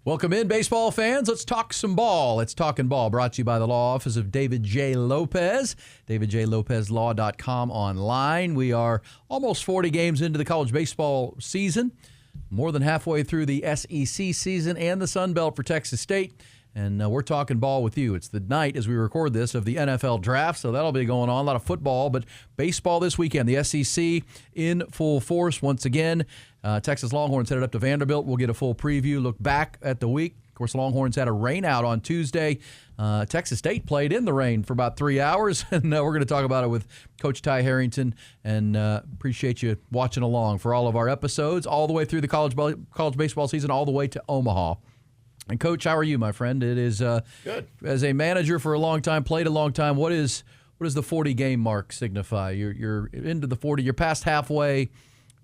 Welcome in, baseball fans. Let's talk some ball. It's Talkin Ball, brought to you by the law office of David J. Lopez, davidjlopezlaw.com online. We are almost 40 games into the college baseball season, more than halfway through the SEC season and the Sun Belt for Texas State. And we're talking ball with you. It's the night, as we record this, of the NFL draft, so that'll be going on. A lot of football, but baseball this weekend. The SEC in full force once again. Texas Longhorns headed up to Vanderbilt. We'll get a full preview, look back at the week. Of course, Longhorns had a rain out on Tuesday. Texas State played in the rain for about 3 hours, and we're going to talk about it with Coach Ty Harrington, and appreciate you watching along for all of our episodes, all the way through the college baseball season, all the way to Omaha. And, Coach, how are you, my friend? It is good. As a manager for a long time, played a long time. What does the 40-game mark signify? You're into the 40. You're past halfway.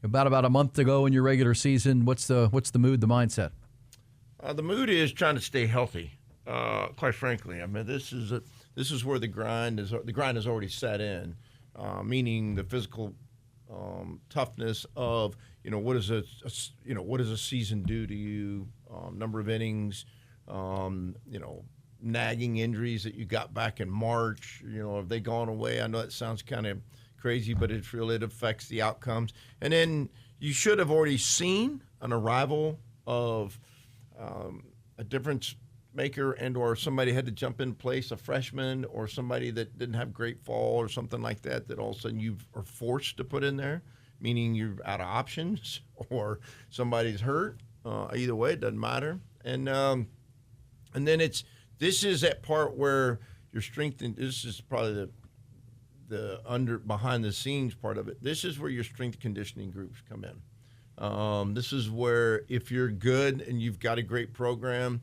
About a month to go in your regular season. What's the mood, the mindset? The mood is trying to stay healthy. Quite frankly, I mean, this is where the grind is already set in, meaning the physical toughness of what does a season do to you? Number of innings, nagging injuries that you got back in March. Have they gone away? I know that sounds kind of crazy, but it affects the outcomes. And then you should have already seen an arrival of a difference maker, and or somebody had to jump in place, a freshman or somebody that didn't have great fall or something like that all of a sudden you are forced to put in there, meaning you're out of options or somebody's hurt. Either way, it doesn't matter. And then this is that part where your strength, and this is probably the behind the scenes part of it. This is where your strength conditioning groups come in. This is where, if you're good and you've got a great program,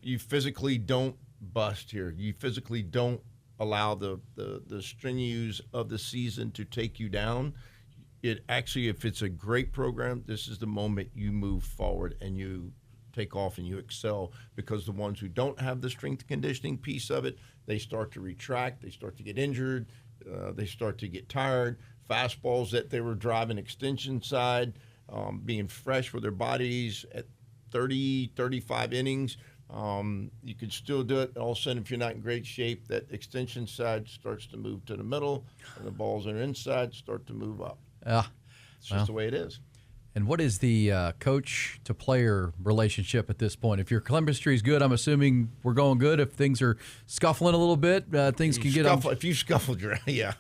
you physically don't bust here. You physically don't allow the strenuous of the season to take you down. It actually, if it's a great program, this is the moment you move forward and you take off and you excel, because the ones who don't have the strength conditioning piece of it, they start to retract, they start to get injured, they start to get tired. Fastballs that they were driving extension side, being fresh with their bodies at 30, 35 innings, you could still do it. All of a sudden, if you're not in great shape, that extension side starts to move to the middle, and the balls that are inside start to move up. It's just the way it is. And what is the coach-to-player relationship at this point? If your chemistry is good, I'm assuming we're going good. If things are scuffling a little bit, things can get If you scuffled, yeah.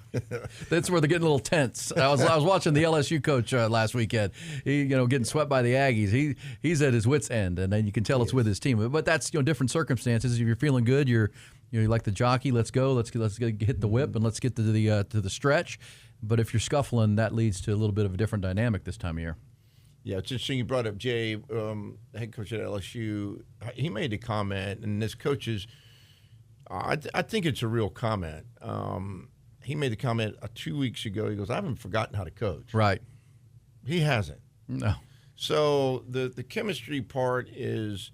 That's where they're getting a little tense. I was watching the LSU coach last weekend. He, getting swept by the Aggies. He's at his wit's end, and then you can tell it's with his team. But that's different circumstances. If you're feeling good, you're like the jockey. Let's go. Let's hit the whip and let's get to the stretch. But if you're scuffling, that leads to a little bit of a different dynamic this time of year. Yeah, it's interesting you brought up Jay, head coach at LSU. He made a comment, and this coach is, I think it's a real comment. He made the comment 2 weeks ago. He goes, I haven't forgotten how to coach. Right. He hasn't. No. So the chemistry part is,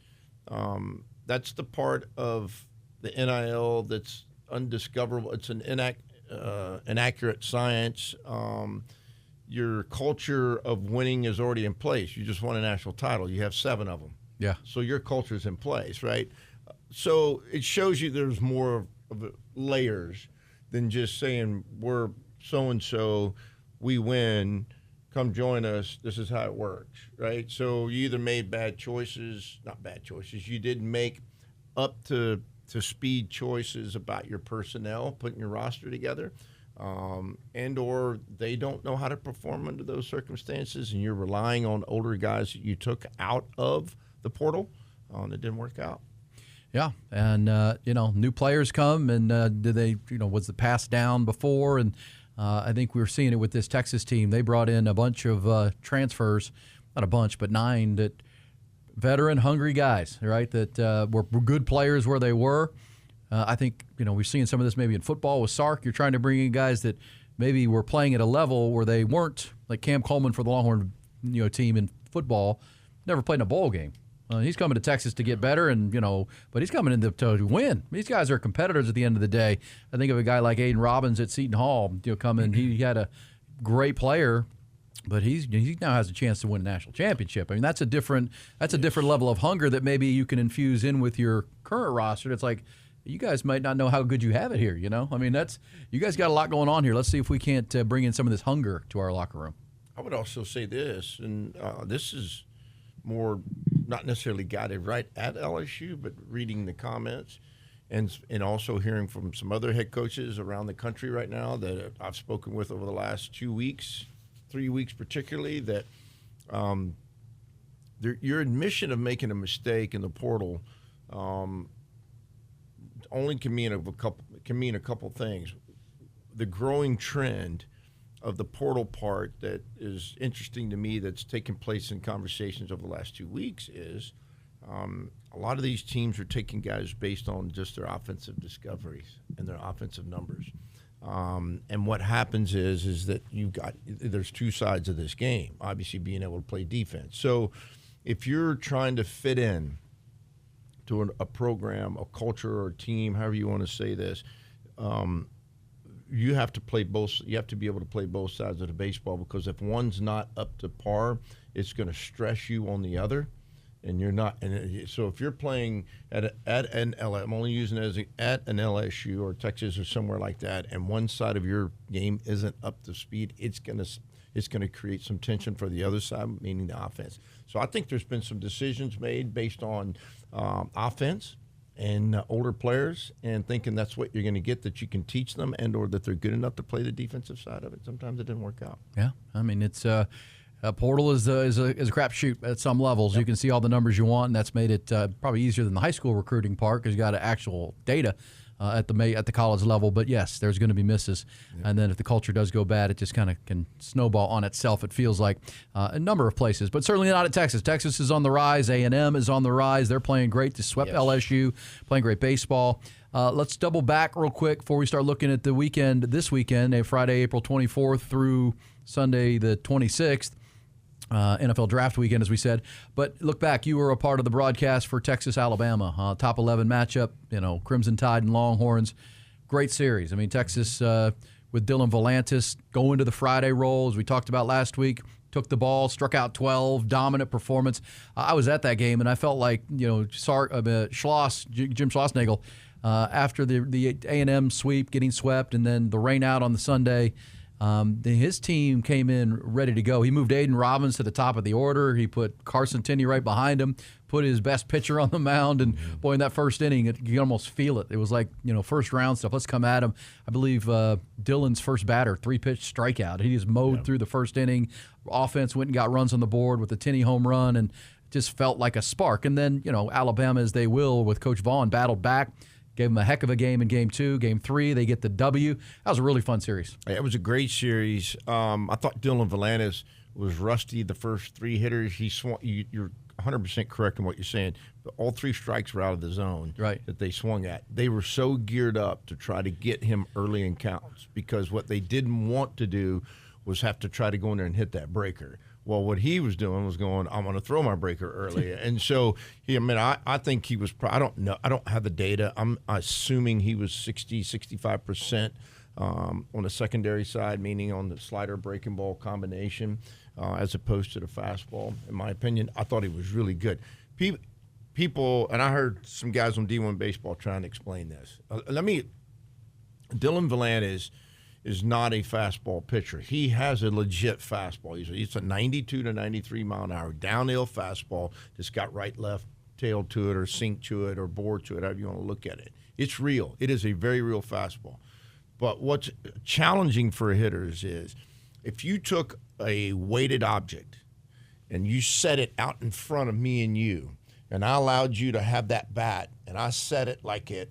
that's the part of the NIL that's undiscoverable. It's an inaccurate science. Your culture of winning is already in place. You just won a national title. You have 7 of them. Yeah. So your culture is in place, right? So it shows you there's more of layers than just saying we're so-and-so, we win, come join us, this is how it works, right? So you either made not bad choices, you didn't make up to speed choices about your personnel, putting your roster together, and or they don't know how to perform under those circumstances, and you're relying on older guys that you took out of the portal, and it didn't work out. Yeah, and new players come, and did they, was the pass down before? And I think we were seeing it with this Texas team. They brought in a bunch of transfers, not a bunch, but 9 that veteran, hungry guys, right? That were good players where they were. I think we're seeing some of this maybe in football with Sark. You're trying to bring in guys that maybe were playing at a level where they weren't, like Cam Coleman for the Longhorn team in football, never played in a bowl game. He's coming to Texas to get better, and but he's coming in to win. These guys are competitors at the end of the day. I think of a guy like Aiden Robbins at Seton Hall. He had a great player But he now has a chance to win a national championship. I mean, that's a different level of hunger that maybe you can infuse in with your current roster. It's like, you guys might not know how good you have it here, you know? I mean, you guys got a lot going on here. Let's see if we can't bring in some of this hunger to our locker room. I would also say this, and this is more not necessarily guided right at LSU, but reading the comments and also hearing from some other head coaches around the country right now that I've spoken with over the last 2 weeks, 3 weeks particularly, that your admission of making a mistake in the portal only can mean a couple things. The growing trend of the portal part that is interesting to me that's taken place in conversations over the last 2 weeks is a lot of these teams are taking guys based on just their offensive discoveries and their offensive numbers. And what happens is that there's two sides of this game, obviously being able to play defense. So if you're trying to fit in to a program, a culture, or a team, however you want to say this, you have to play both. You have to be able to play both sides of the baseball, because if one's not up to par, it's going to stress you on the other, and you're not. And so if you're playing at an LSU, I'm only using it at an LSU or Texas or somewhere like that, and one side of your game isn't up to speed, it's going to create some tension for the other side, meaning the offense. So I think there's been some decisions made based on offense and older players, and thinking that's what you're going to get, that you can teach them, and or that they're good enough to play the defensive side of it. Sometimes it didn't work out. Yeah, I mean, it's a portal is a crapshoot at some levels. Yep. You can see all the numbers you want, and that's made it probably easier than the high school recruiting part, because you got actual data at the college level. But yes, there's going to be misses, and then if the culture does go bad, it just kind of can snowball on itself. It feels like a number of places, but certainly not at Texas. Texas is on the rise. A&M is on the rise. They're playing great. They swept LSU, playing great baseball. Let's double back real quick before we start looking at the weekend. This weekend, Friday, April 24th through Sunday, the 26th. NFL draft weekend, as we said. But look back, you were a part of the broadcast for Texas-Alabama, top 11 matchup, Crimson Tide and Longhorns. Great series. I mean, Texas with Dylan Volantis going to the Friday roll, as we talked about last week, took the ball, struck out 12, dominant performance. I was at that game, and I felt like, Jim Schlossnagle, after the A&M sweep, getting swept, and then the rain out on the Sunday, his team came in ready to go. He moved Aiden Robbins to the top of the order. He put Carson Tinney right behind him, put his best pitcher on the mound, and boy, in that first inning, you could almost feel it. It was like, first round stuff. Let's come at him. I believe Dylan's first batter, 3-pitch strikeout. He just mowed through the first inning. Offense went and got runs on the board with the Tinney home run, and just felt like a spark. And then, Alabama, as they will, with Coach Vaughn, battled back. Gave them a heck of a game in Game 2. Game 3, they get the W. That was a really fun series. It was a great series. I thought Dylan Volantis was rusty the first 3 hitters. He swung. You're 100% correct in what you're saying. But all 3 strikes were out of the zone that they swung at. They were so geared up to try to get him early in counts, because what they didn't want to do was have to try to go in there and hit that breaker. Well, what he was doing was going, I'm going to throw my breaker early. And so, I think he was, I don't know, I don't have the data. I'm assuming he was 65% on the secondary side, meaning on the slider breaking ball combination, as opposed to the fastball. In my opinion, I thought he was really good. People, and I heard some guys on D1 Baseball trying to explain this. Dylan Volantis is not a fastball pitcher. He has a legit fastball. He's a 92 to 93 mile an hour downhill fastball that's got right, left tail to it, or sink to it, or bore to it, however you want to look at it. It's real. It is a very real fastball. But what's challenging for hitters is if you took a weighted object and you set it out in front of me and you, and I allowed you to have that bat, and I set it like at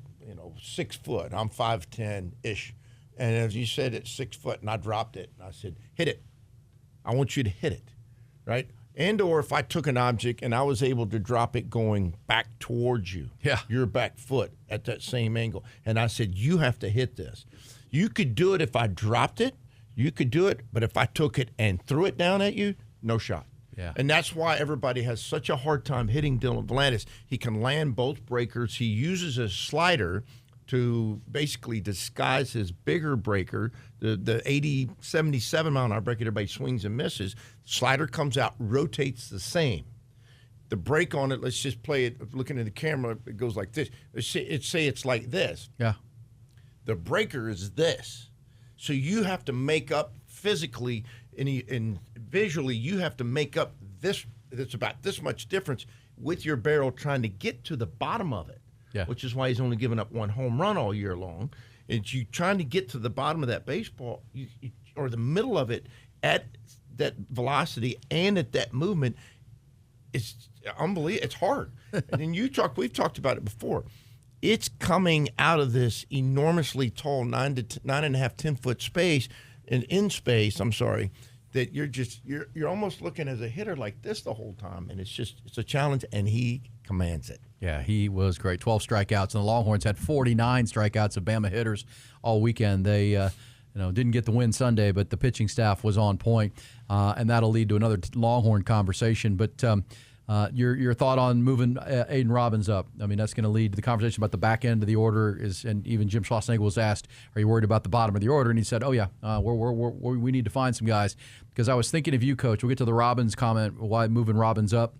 6 foot. I'm 5'10"-ish. And as you said, it's 6 foot, and I dropped it. And I said, hit it. I want you to hit it, right? And or if I took an object and I was able to drop it going back towards you, your back foot at that same angle, and I said, you have to hit this. You could do it if I dropped it. You could do it, but if I took it and threw it down at you, no shot. Yeah. And that's why everybody has such a hard time hitting Dylan Volantis. He can land both breakers. He uses a slider to basically disguise his bigger breaker, the 80, 77 mile an hour breaker everybody swings and misses. Slider comes out, rotates the same. The break on it, let's just play it, looking at the camera, it goes like this. Let's say it's like this. Yeah. The breaker is this. So you have to make up physically and visually, you have to make up this. It's about this much difference with your barrel trying to get to the bottom of it, which is why he's only given up one home run all year long. It's you trying to get to the bottom of that baseball or the middle of it at that velocity and at that movement. It's unbelievable. It's hard. And then we've talked about it before. It's coming out of this enormously tall 9.5, 10-foot space and in space. I'm sorry. That you're almost looking as a hitter like this the whole time, and it's a challenge, and he commands it. Yeah, he was great. 12 strikeouts, and the Longhorns had 49 strikeouts of Bama hitters all weekend. They didn't get the win Sunday, but the pitching staff was on point, and that'll lead to another Longhorn conversation. But your thought on moving Aiden Robbins up? I mean, that's going to lead to the conversation about the back end of the order. And even Jim Schlossnagle was asked, "Are you worried about the bottom of the order?" And he said, "Oh yeah, we need to find some guys." Because I was thinking of you, Coach. We'll get to the Robbins comment. Why moving Robbins up,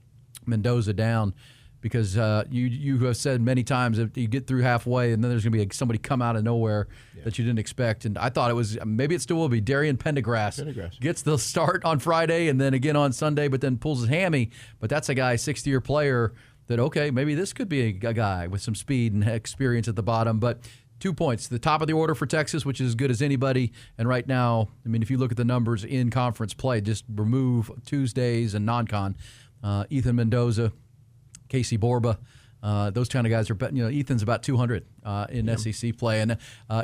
Mendoza down? Because you have said many times that you get through halfway and then there's going to be somebody come out of nowhere that you didn't expect. And I thought it was, maybe it still will be, Darian Pendergrass. Gets the start on Friday and then again on Sunday, but then pulls his hammy. But that's a guy, 60-year player, that, okay, maybe this could be a guy with some speed and experience at the bottom. But 2 points, the top of the order for Texas, which is as good as anybody. And right now, I mean, if you look at the numbers in conference play, just remove Tuesdays and non-con, Ethan Mendoza, Casey Borba, those kind of guys are, Ethan's about 200 in SEC play. And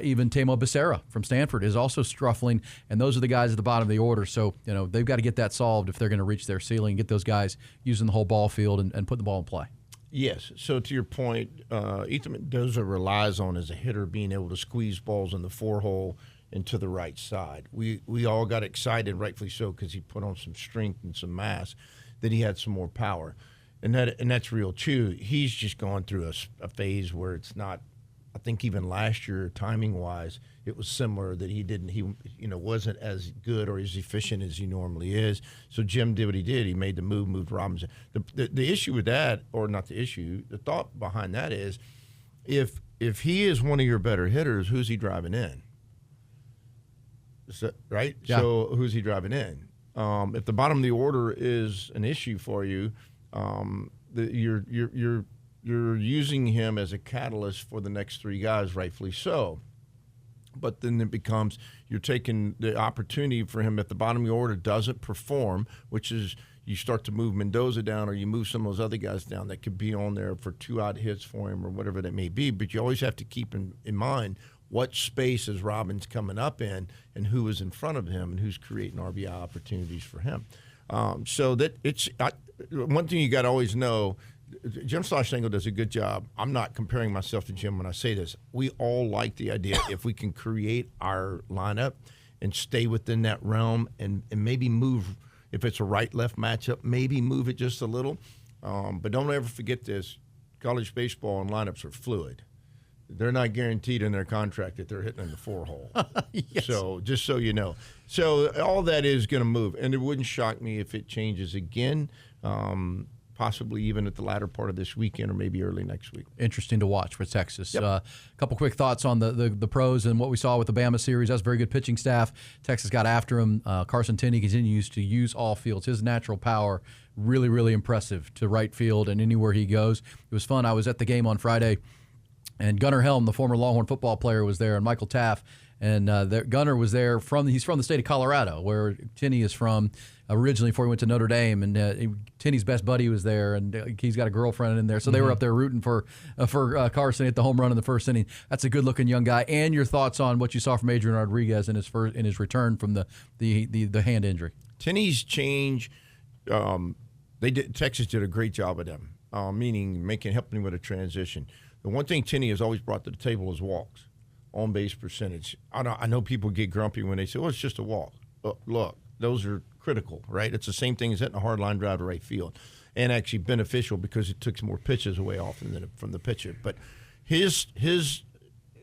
even Tamo Becerra from Stanford is also struggling. And those are the guys at the bottom of the order. So, they've got to get that solved if they're going to reach their ceiling and get those guys using the whole ball field and put the ball in play. Yes. So to your point, Ethan Mendoza relies on, as a hitter, being able to squeeze balls in the 4-hole and to the right side. We all got excited, rightfully so, because he put on some strength and some mass, that he had some more power. And that's real too. He's just gone through a phase where it's not. I think even last year, timing wise, it was similar that he wasn't as good or as efficient as he normally is. So Jim did what he did. He made the moved Robbins. The issue with that, or not the issue, the thought behind that is, if he is one of your better hitters, who's he driving in? So, right. Yeah. So who's he driving in? If the bottom of the order is an issue for you. You're using him as a catalyst for the next three guys, rightfully so. But then it becomes you're taking the opportunity for him if the bottom of your order doesn't perform, which is you start to move Mendoza down or you move some of those other guys down that could be on there for 2-out hits for him or whatever that may be. But you always have to keep in mind what space is Robbins coming up in and who is in front of him and who's creating RBI opportunities for him. So that it's one thing you got to always know. Jim Schlossnagle does a good job. I'm not comparing myself to Jim when I say this. We all like the idea if we can create our lineup and stay within that realm and maybe move, if it's a right-left matchup, maybe move it just a little. But don't ever forget this. College baseball and lineups are fluid. They're not guaranteed in their contract that they're hitting in the 4-hole. Yes. So just so you know. So all that is going to move. And it wouldn't shock me if it changes again, possibly even at the latter part of this weekend or maybe early next week. Interesting to watch for Texas. Yep. A couple quick thoughts on the pros and what we saw with the Bama series. That's a very good pitching staff. Texas got after him. Carson Tenney continues to use all fields. His natural power, really, really impressive to right field and anywhere he goes. It was fun. I was at the game on Friday. And Gunnar Helm, the former Longhorn football player, was there, and Michael Taff. And Gunnar was there he's from the state of Colorado, where Tenney is from originally before he went to Notre Dame. And Tenney's best buddy was there, and he's got a girlfriend in there. So they were up there rooting for Carson at the home run in the first inning. That's a good-looking young guy. And your thoughts on what you saw from Adrian Rodriguez in his return from the hand injury. Tenney's change, Texas did a great job of them, meaning helping him with a transition. The one thing Tenney has always brought to the table is walks, on-base percentage. I know people get grumpy when they say, it's just a walk. Look, those are critical, right? It's the same thing as hitting a hard line drive to right field, and actually beneficial because it took some more pitches away often from the pitcher. But his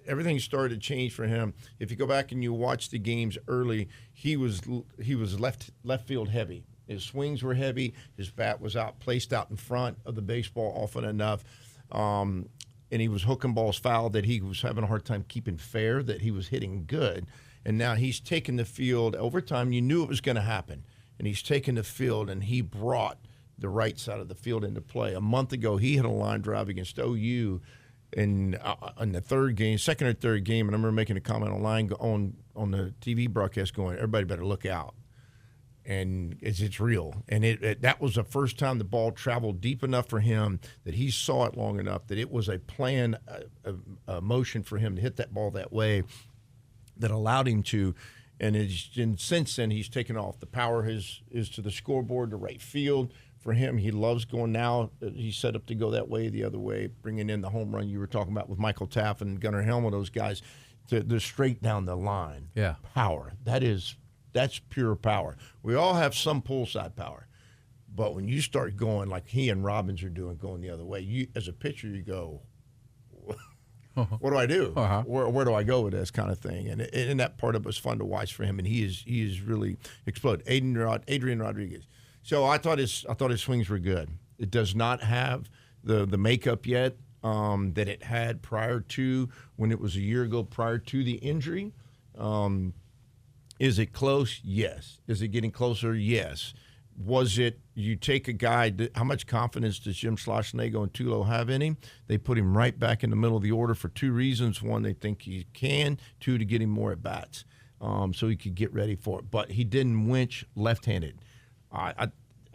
everything started to change for him. If you go back and you watch the games early, he was left field heavy. His swings were heavy. His bat was placed out in front of the baseball often enough. And he was hooking balls foul that he was having a hard time keeping fair, that he was hitting good. And now he's taken the field. Over time, you knew it was going to happen. And he's taken the field, and he brought the right side of the field into play. A month ago, he hit a line drive against OU in the second or third game, and I remember making a comment online on the TV broadcast going, everybody better look out. And it's real. And that was the first time the ball traveled deep enough for him that he saw it long enough that it was a plan, a motion for him to hit that ball that way that allowed him to. And since then, he's taken off. The power is to the scoreboard, to right field. For him, he loves going now. He's set up to go that way, the other way, bringing in the home run you were talking about with Michael Taft and Gunnar Helmer, those guys, they're straight down the line. Yeah. Power. That's pure power. We all have some pull side power. But when you start going like he and Robbins are doing, going the other way, you as a pitcher, you go, what do I do? Uh-huh. Where do I go with this kind of thing? And that part of it was fun to watch for him, and he is really exploded. Adrian Rodriguez. So I thought his swings were good. It does not have the makeup yet that it had prior to when it was a year ago prior to the injury. Is it close? Yes. Is it getting closer? Yes. Was it, you take a guy, how much confidence does Jim Schlossnagle and Tulo have in him? They put him right back in the middle of the order for two reasons. One, they think he can. Two, to get him more at-bats so he could get ready for it. But he didn't winch left-handed. I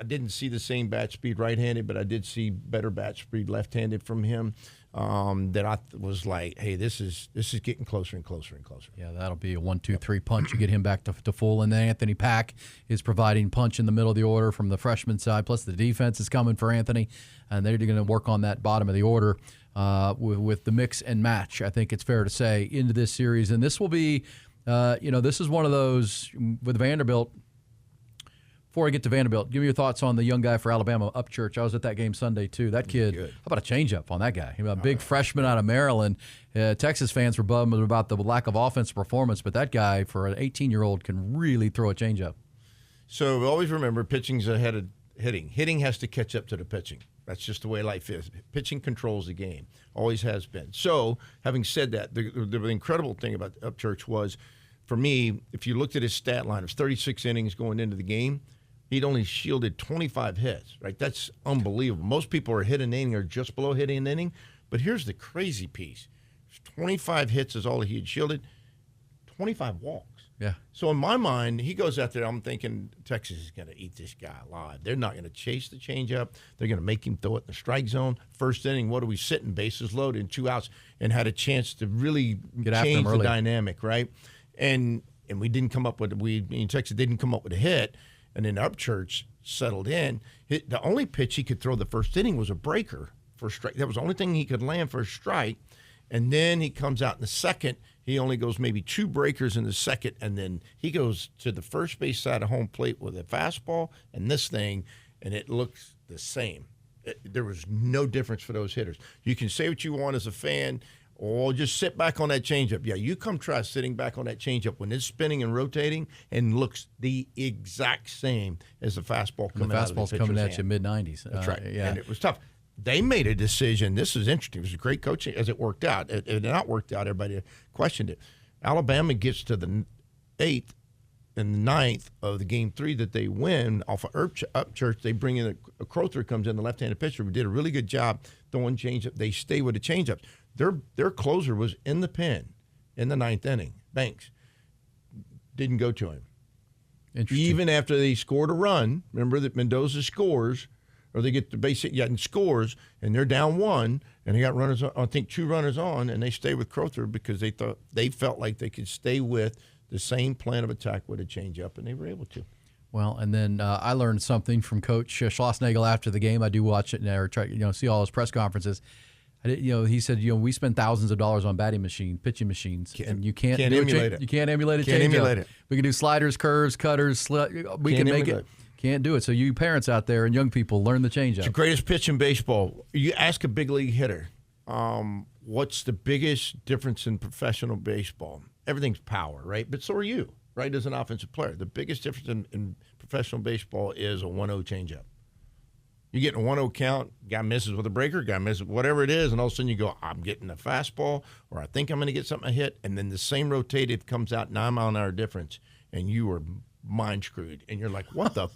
didn't see the same bat speed right-handed, but I did see better bat speed left-handed from him. That I was like, hey, this is getting closer and closer and closer. Yeah, that'll be a 1-2-3 punch. You get him back to full, and then Anthony Pack is providing punch in the middle of the order from the freshman side. Plus the defense is coming for Anthony, and they're going to work on that bottom of the order with the mix and match. I think it's fair to say into this series, and this will be, this is one of those with Vanderbilt. Before I get to Vanderbilt, give me your thoughts on the young guy for Alabama, Upchurch. I was at that game Sunday, too. That kid, how about a changeup on that guy? A big freshman out of Maryland. Texas fans were bummed about the lack of offensive performance, but that guy, for an 18-year-old, can really throw a changeup. So always remember, pitching's ahead of hitting. Hitting has to catch up to the pitching. That's just the way life is. Pitching controls the game, always has been. So having said that, the incredible thing about Upchurch was, for me, if you looked at his stat line, it was 36 innings going into the game. He'd only shielded 25 hits, right? That's unbelievable. Most people are hitting an inning or just below hitting an inning. But here's the crazy piece. 25 hits is all he had shielded, 25 walks. Yeah. So in my mind, he goes out there, I'm thinking Texas is going to eat this guy alive. They're not going to chase the changeup. They're going to make him throw it in the strike zone. First inning, what are we sitting? Bases loaded and 2 outs, and had a chance to really change the dynamic, right? And we didn't come up with Texas didn't come up with a hit. And then Upchurch settled in. The only pitch he could throw the first inning was a breaker for a strike. That was the only thing he could land for a strike. And then he comes out in the second. He only goes maybe 2 breakers in the second, and then he goes to the first base side of home plate with a fastball and this thing, and it looks the same. There was no difference for those hitters. You can say what you want as a fan, or just sit back on that changeup. Yeah, you come try sitting back on that changeup when it's spinning and rotating and looks the exact same as the fastball coming out of the pitcher's hand. Coming at you mid-90s. That's right. Yeah. And it was tough. They made a decision. This is interesting. It was a great coaching as it worked out. It had not worked out. Everybody questioned it. Alabama gets to the 8th and the 9th of the game 3 that they win off of Upchurch. They bring in a Crowther comes in, the left-handed pitcher, who did a really good job throwing changeup. They stay with the changeups. Their closer was in the pen in the 9th inning. Banks didn't go to him. Even after they scored a run, remember that Mendoza scores, or they get the base hit, and scores, and they're down 1, and they got runners, I think 2 runners on, and they stay with Crowther because they felt like they could stay with the same plan of attack with a changeup, and they were able to. Well, and then I learned something from Coach Schlossnagle after the game. I do watch it and try, see all his press conferences. He said, we spend thousands of dollars on pitching machines, and you can't emulate it. You can't emulate it. Can't emulate it. We can do sliders, curves, cutters. We can make it. Can't do it. So you parents out there and young people, learn the changeup. It's the greatest pitch in baseball. You ask a big league hitter, what's the biggest difference in professional baseball? Everything's power, right? But so are you, right, as an offensive player. The biggest difference in professional baseball is a 1-0 changeup. You get a 1-0 count, guy misses with a breaker, guy misses whatever it is, and all of a sudden you go, I'm getting a fastball, or I think I'm going to get something to hit, and then the same rotated comes out 9-mile-an-hour difference, and you are mind screwed, and you're like, what the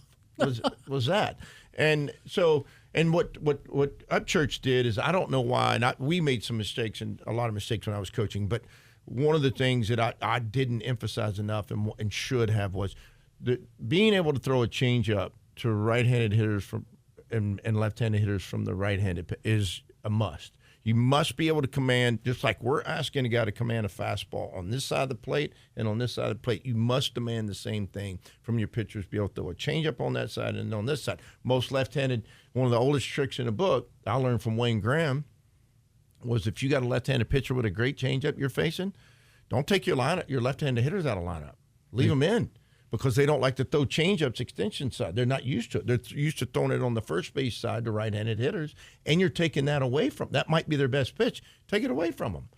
was that? And so, and what Upchurch did is, I don't know why, and we made some mistakes, and a lot of mistakes when I was coaching, but one of the things that I didn't emphasize enough and should have was being able to throw a changeup to right-handed hitters and left-handed hitters from the right-handed is a must. You must be able to command, just like we're asking a guy to command a fastball on this side of the plate and on this side of the plate, you must demand the same thing from your pitchers, be able to throw a changeup on that side and on this side. Most left-handed, one of the oldest tricks in the book I learned from Wayne Graham was, if you got a left-handed pitcher with a great changeup you're facing, don't take your left-handed hitters out of lineup. Leave them in. Because they don't like to throw changeups extension side. They're not used to it. They're used to throwing it on the first base side to right-handed hitters, and you're taking that away from them. That might be their best pitch. Take it away from them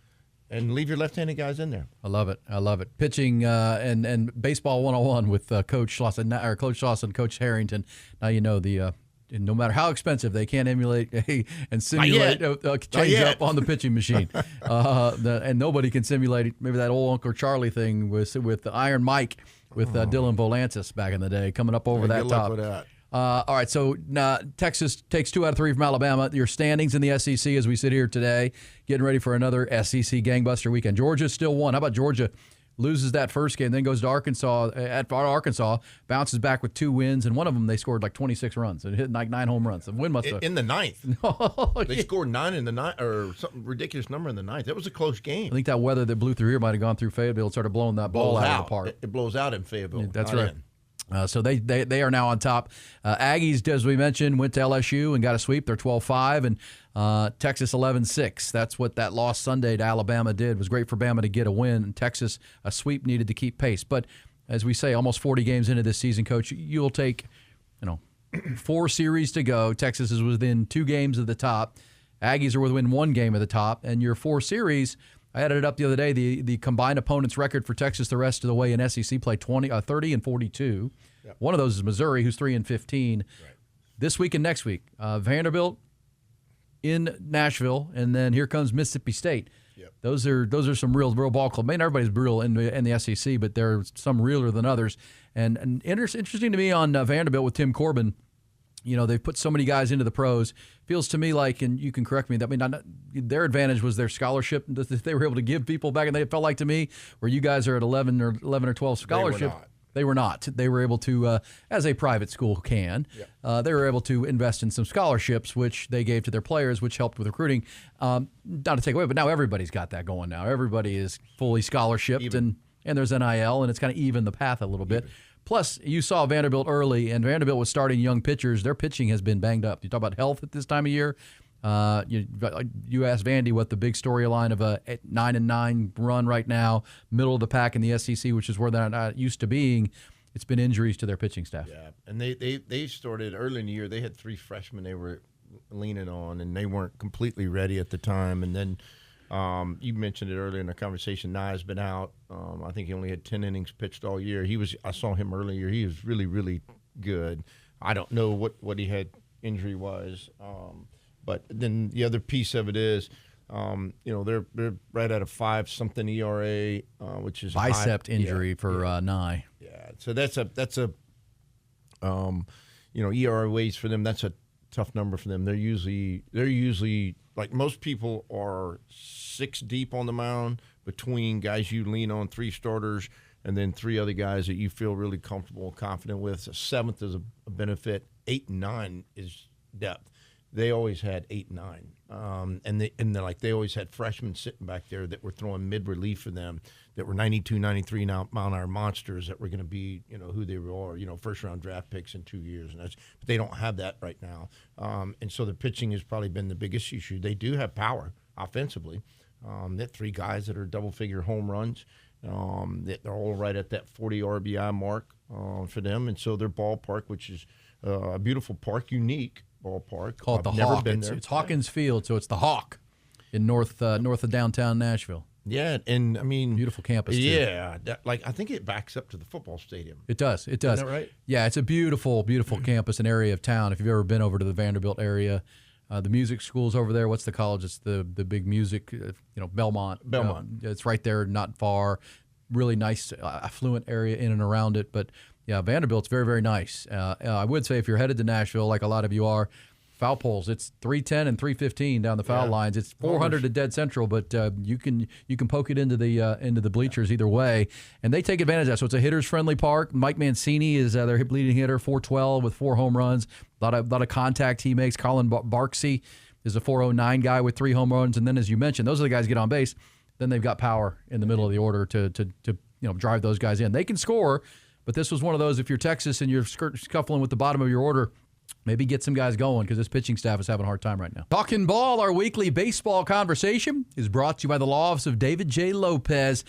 and leave your left-handed guys in there. I love it. I love it. Pitching and baseball 101 with Coach Schloss and Coach Harrington. Now you know no matter how expensive, they can't emulate and simulate a change-up on the pitching machine. And nobody can simulate maybe that old Uncle Charlie thing with the Iron Mike with Dylan Volantis back in the day, coming up over that top. Good luck with that. All right, so Texas takes 2 out of 3 from Alabama. Your standings in the SEC as we sit here today, getting ready for another SEC gangbuster weekend. Georgia still won. How about Georgia loses that first game, then goes to Arkansas, bounces back with 2 wins, and one of them they scored like 26 runs and hit like 9 home runs. The win must have in the 9th. They scored 9 in the 9th, or some ridiculous number in the 9th. That was a close game. I think that weather that blew through here might have gone through Fayetteville and started blowing that ball out of the park. It blows out in Fayetteville. Yeah, that's right. So they are now on top. Aggies, as we mentioned, went to LSU and got a sweep. They're 12-5, and Texas 11-6. That's what that loss Sunday to Alabama did. It was great for Bama to get a win, and Texas, a sweep needed to keep pace. But as we say, almost 40 games into this season, Coach, you'll take 4 series to go. Texas is within 2 games of the top. Aggies are within 1 game of the top. And your 4 series, I added it up the other day, the combined opponents record for Texas the rest of the way in SEC play 30-42. Yep. One of those is Missouri, who's 3-15. Right. This week and next week, Vanderbilt in Nashville, and then here comes Mississippi State. Yep. Those are some real ball clubs. I mean, everybody's real in the SEC, but there are some realer than others. And interesting to me on Vanderbilt with Tim Corbin. They've put so many guys into the pros. Feels to me like, and you can correct me, their advantage was their scholarship that they were able to give people back. And it felt like to me, where you guys are at 11 or 12 scholarship. They were not. They were able to, as a private school can, they were able to invest in some scholarships, which they gave to their players, which helped with recruiting. Not to take away, but now everybody's got that going now. Everybody is fully scholarshiped, and there's NIL, and it's kind of even the path a little bit. Plus, you saw Vanderbilt early, and Vanderbilt was starting young pitchers. Their pitching has been banged up. You talk about health at this time of year. You asked Vandy what the big storyline of a 9-9 run right now, middle of the pack in the SEC, which is where they're not used to being. It's been injuries to their pitching staff. Yeah, and they started early in the year. They had 3 freshmen they were leaning on, and they weren't completely ready at the time. And then you mentioned it earlier in the conversation. Nye's been out. I think he only had 10 innings pitched all year. I saw him earlier. He was really, really good. I don't know what he had injury-wise. But then the other piece of it is, they're right at a 5-something ERA, which is bicep injury for Nye. Yeah, so that's a ERA ways for them. That's a tough number for them. They're usually like most people are 6 deep on the mound between guys you lean on, 3 starters, and then 3 other guys that you feel really comfortable and confident with. So 7th is a benefit. 8 and 9 is depth. They always had 8 and 9, and they always had freshmen sitting back there that were throwing mid relief for them, that were 92, 93 mile-an-hour monsters that were going to be, who they were, first round draft picks in 2 years, but they don't have that right now, and so the pitching has probably been the biggest issue. They do have power offensively. They have 3 guys that are double-figure home runs. They're all right at that 40 RBI mark for them, and so their ballpark, which is a beautiful park, unique ballpark. Call it the Hawk. It's Hawkins Field, so it's the Hawk in north of downtown Nashville. Yeah, and I mean, beautiful campus. Yeah, I think it backs up to the football stadium. It does. It does. Isn't that right? Yeah, it's a beautiful, beautiful campus and area of town. If you've ever been over to the Vanderbilt area, the music school's over there. What's the college? It's the big music, Belmont. It's right there, not far. Really nice, affluent area in and around it. But yeah, Vanderbilt's very, very nice. I would say if you're headed to Nashville, like a lot of you are, foul poles, it's 310 and 315 down the foul lines. It's 400 to dead central, but you can poke it into the bleachers either way, and they take advantage of that. So it's a hitters friendly park. Mike Mancini is their leading hitter, 412 with 4 home runs. A lot of contact he makes. Colin Barksey is a 409 guy with 3 home runs, and then as you mentioned, those are the guys who get on base. Then they've got power in the middle of the order to drive those guys in. They can score, but this was one of those. If you're Texas and you're scuffling with the bottom of your order, maybe get some guys going because this pitching staff is having a hard time right now. Talkin Ball, our weekly baseball conversation, is brought to you by the law office of David J. Lopez.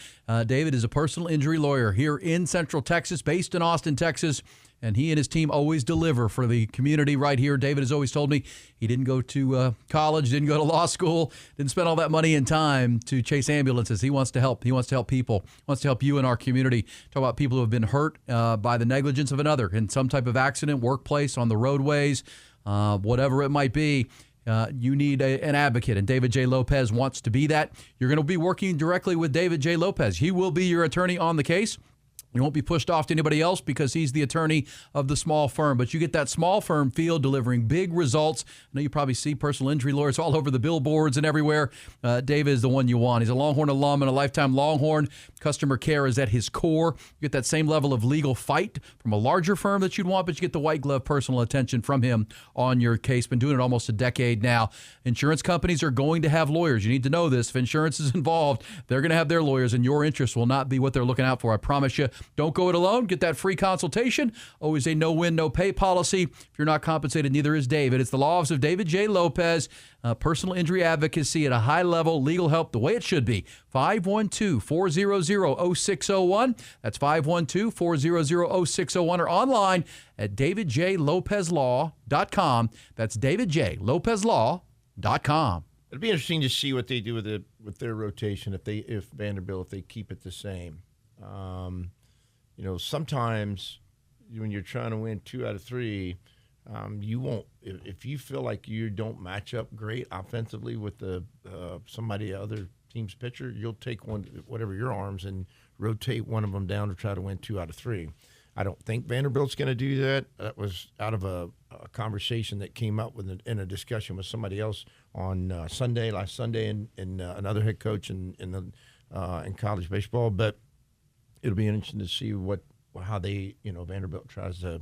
David is a personal injury lawyer here in Central Texas, based in Austin, Texas, and he and his team always deliver for the community right here. David has always told me he didn't go to college, didn't go to law school, didn't spend all that money and time to chase ambulances. He wants to help. He wants to help people. He wants to help you in our community. Talk about people who have been hurt by the negligence of another in some type of accident, workplace, on the roadways, whatever it might be. You need an advocate, and David J. Lopez wants to be that. You're going to be working directly with David J. Lopez. He will be your attorney on the case. You won't be pushed off to anybody else because he's the attorney of the small firm. But you get that small firm feel delivering big results. I know you probably see personal injury lawyers all over the billboards and everywhere. David is the one you want. He's a Longhorn alum and a lifetime Longhorn. Customer care is at his core. You get that same level of legal fight from a larger firm that you'd want, but you get the white glove personal attention from him on your case. Been doing it almost a decade now. Insurance companies are going to have lawyers. You need to know this. If insurance is involved, they're going to have their lawyers, and your interests will not be what they're looking out for. I promise you. Don't go it alone. Get that free consultation. Always a no-win, no-pay policy. If you're not compensated, neither is David. It's the law office of David J. Lopez. Personal injury advocacy at a high level. Legal help the way it should be. 512-400-0601. That's 512-400-0601 or online at davidjlopezlaw.com. That's davidjlopezlaw.com. It'd be interesting to see what they do with their rotation if Vanderbilt, if they keep it the same. Sometimes when you're trying to win 2 out of 3, you won't. If you feel like you don't match up great offensively with other team's pitcher, you'll take whatever your arms and rotate one of them down to try to win 2 out of 3. I don't think Vanderbilt's going to do that. That was out of a conversation that came up in a discussion with somebody else on last Sunday, and another head coach in college baseball. But it'll be interesting to see how they Vanderbilt tries to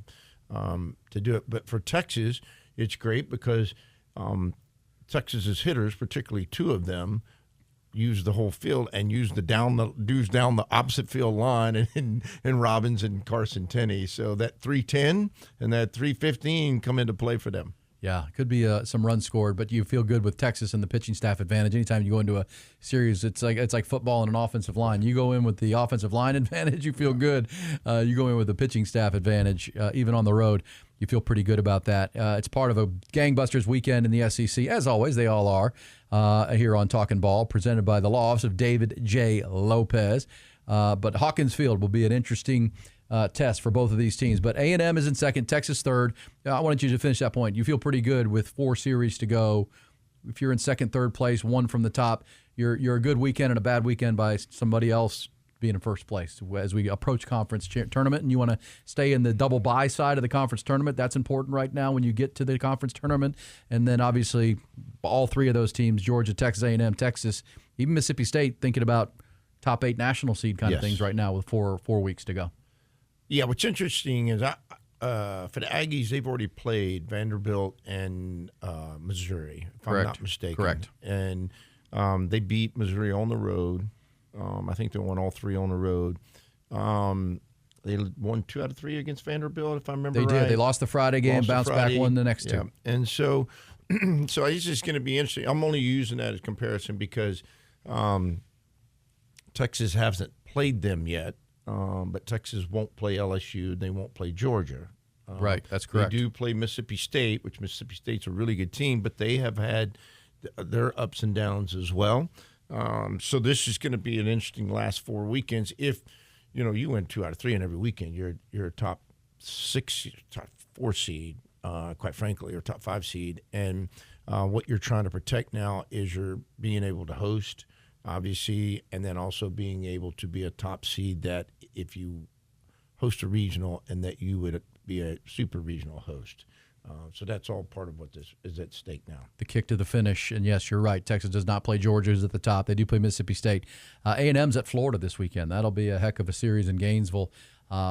do it. But for Texas, it's great because Texas's hitters, particularly 2 of them, use the whole field and use down the opposite field line and Robbins and Carson Tenney. So that 310 and that 315 come into play for them. Yeah, it could be some runs scored, but you feel good with Texas and the pitching staff advantage. Anytime you go into a series, it's like football and an offensive line. You go in with the offensive line advantage, you feel good. You go in with the pitching staff advantage, even on the road, you feel pretty good about that. It's part of a gangbusters weekend in the SEC, as always. They all are here on Talkin Ball, presented by the law office of David J. Lopez. But Hawkins Field will be an interesting test for both of these teams. But A&M is in second, Texas third. I wanted you to finish that point. You feel pretty good with 4 series to go. If you're in second, third place, 1 from the top, you're a good weekend and a bad weekend by somebody else being in first place. As we approach conference tournament and you want to stay in the double bye side of the conference tournament, that's important right now when you get to the conference tournament. And then obviously all 3 of those teams, Georgia, Texas A&M, Texas, even Mississippi State, thinking about top 8 national seed kind of things right now with 4 weeks to go. Yeah, what's interesting is for the Aggies, they've already played Vanderbilt and Missouri, if I'm not mistaken. Correct. And they beat Missouri on the road. I think they won all 3 on the road. They won 2 out of 3 against Vanderbilt, if I remember right. They did. They lost the Friday game, bounced back, won the next 2. And so it's just going to be interesting. I'm only using that as comparison because Texas hasn't played them yet. But Texas won't play LSU. They won't play Georgia. Right, that's correct. They do play Mississippi State, which Mississippi State's a really good team, but they have had their ups and downs as well. So this is going to be an interesting last 4 weekends. If you win 2 out of 3 in every weekend, you're a top 6, top 4 seed, quite frankly, or top 5 seed. And what you're trying to protect now is you're being able to host, obviously, and then also being able to be a top seed that if you host a regional and that you would be a super regional host. So that's all part of what this is at stake now. The kick to the finish, and yes, you're right. Texas does not play Georgia, who's at the top. They do play Mississippi State. A&M's at Florida this weekend. That'll be a heck of a series in Gainesville.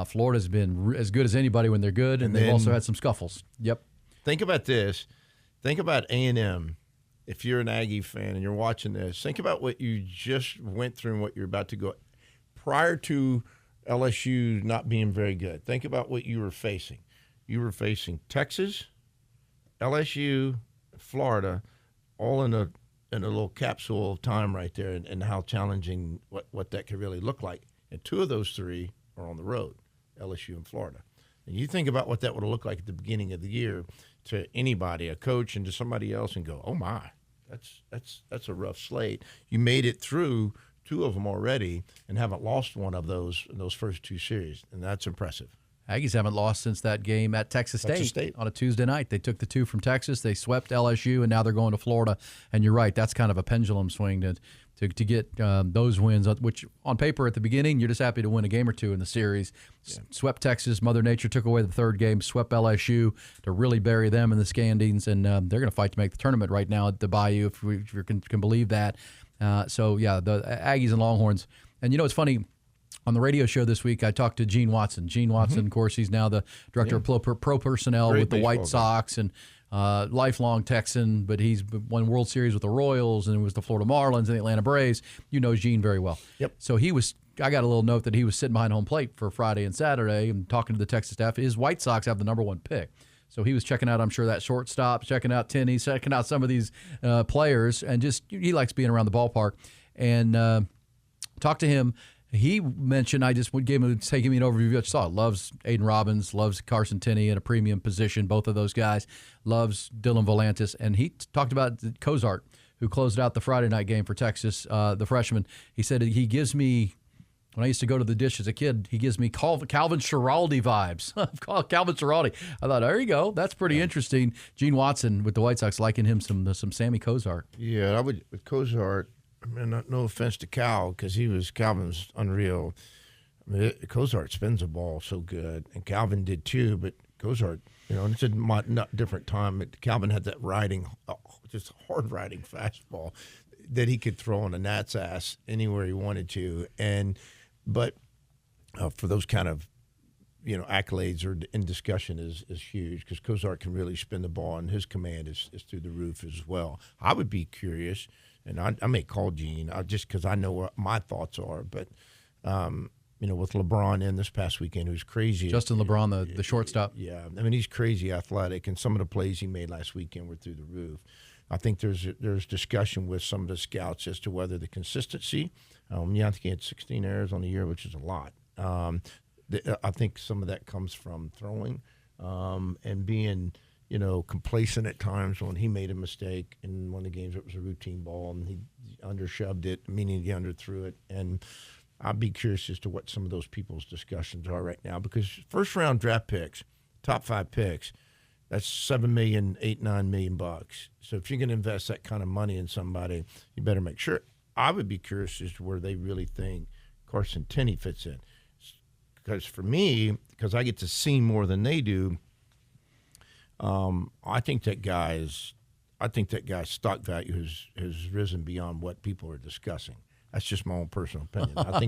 Florida's been as good as anybody when they're good, and they've also had some scuffles. Yep. Think about this. Think about A&M. If you're an Aggie fan and you're watching this, think about what you just went through and what you're about to go. Prior to LSU not being very good, think about what you were facing. You were facing Texas, LSU, Florida, all in a little capsule of time right there, and how challenging what that could really look like. And 2 of those 3 are on the road, LSU and Florida. And you think about what that would have looked like at the beginning of the year to anybody, a coach, and to somebody else, and go, oh my, that's a rough slate. You made it through 2 of them already and haven't lost one of those in those first 2 series, and that's impressive. Aggies haven't lost since that game at Texas State on a Tuesday night. They took the 2 from Texas. They swept LSU, and now they're going to Florida. And you're right, that's kind of a pendulum swing to get those wins, which on paper at the beginning, you're just happy to win a game or 2 in the series. Yeah. Swept Texas. Mother Nature took away the 3rd game, swept LSU to really bury them in the standings, and they're going to fight to make the tournament right now at the Bayou, if you can believe that. So, yeah, the Aggies and Longhorns. And, it's funny. On the radio show this week, I talked to Gene Watson. Gene Watson, of course, he's now the director of pro personnel with the White Sox and lifelong Texan, but he's won World Series with the Royals and it was the Florida Marlins and the Atlanta Braves. You know Gene very well. Yep. So I got a little note that he was sitting behind home plate for Friday and Saturday and talking to the Texas staff. His White Sox have the #1 pick. So he was checking out, I'm sure, that shortstop, checking out Tenney, checking out some of these players, and just he likes being around the ballpark. And talked to him. He mentioned, I just would give me an overview. I saw loves Aiden Robbins, loves Carson Tenney in a premium position, both of those guys, loves Dylan Volantis. And he talked about Cozart, who closed out the Friday night game for Texas, the freshman. He said he gives me, when I used to go to the dish as a kid, he gives me Calvin Schiraldi vibes. Calvin Schiraldi. I thought, there you go. That's pretty interesting. Gene Watson with the White Sox liking him some Sammy Cozart. Yeah, I would with Cozart. I mean, no offense to Cal, because Calvin's unreal. I mean, Cozart spins the ball so good, and Calvin did too. But Cozart, it's a different time. Calvin had that just hard riding fastball that he could throw on a gnat's ass anywhere he wanted to. But for those kind of accolades or in discussion is huge, because Cozart can really spin the ball, and his command is through the roof as well. I would be curious. And I may call Gene just because I know what my thoughts are. But, with LeBron in this past weekend, who's crazy. Justin LeBron, the shortstop. Yeah. I mean, he's crazy athletic, and some of the plays he made last weekend were through the roof. I think there's discussion with some of the scouts as to whether the consistency. I think he had 16 errors on the year, which is a lot. I think some of that comes from throwing and being – complacent at times when he made a mistake. In one of the games, it was a routine ball, and he undershoved it, meaning he underthrew it. And I'd be curious as to what some of those people's discussions are right now, because first-round draft picks, top 5 picks, that's $7 million, $8-9 million bucks. So if you're going to invest that kind of money in somebody, you better make sure. I would be curious as to where they really think Carson Tenney fits in. Because for me, because I get to see more than they do, I think that guy's stock value has risen beyond what people are discussing. That's just my own personal opinion. I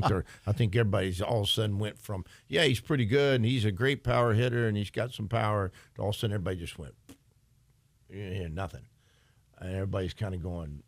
think everybody's all of a sudden went from, he's pretty good and he's a great power hitter and he's got some power, to all of a sudden everybody just went, nothing. And everybody's kind of going,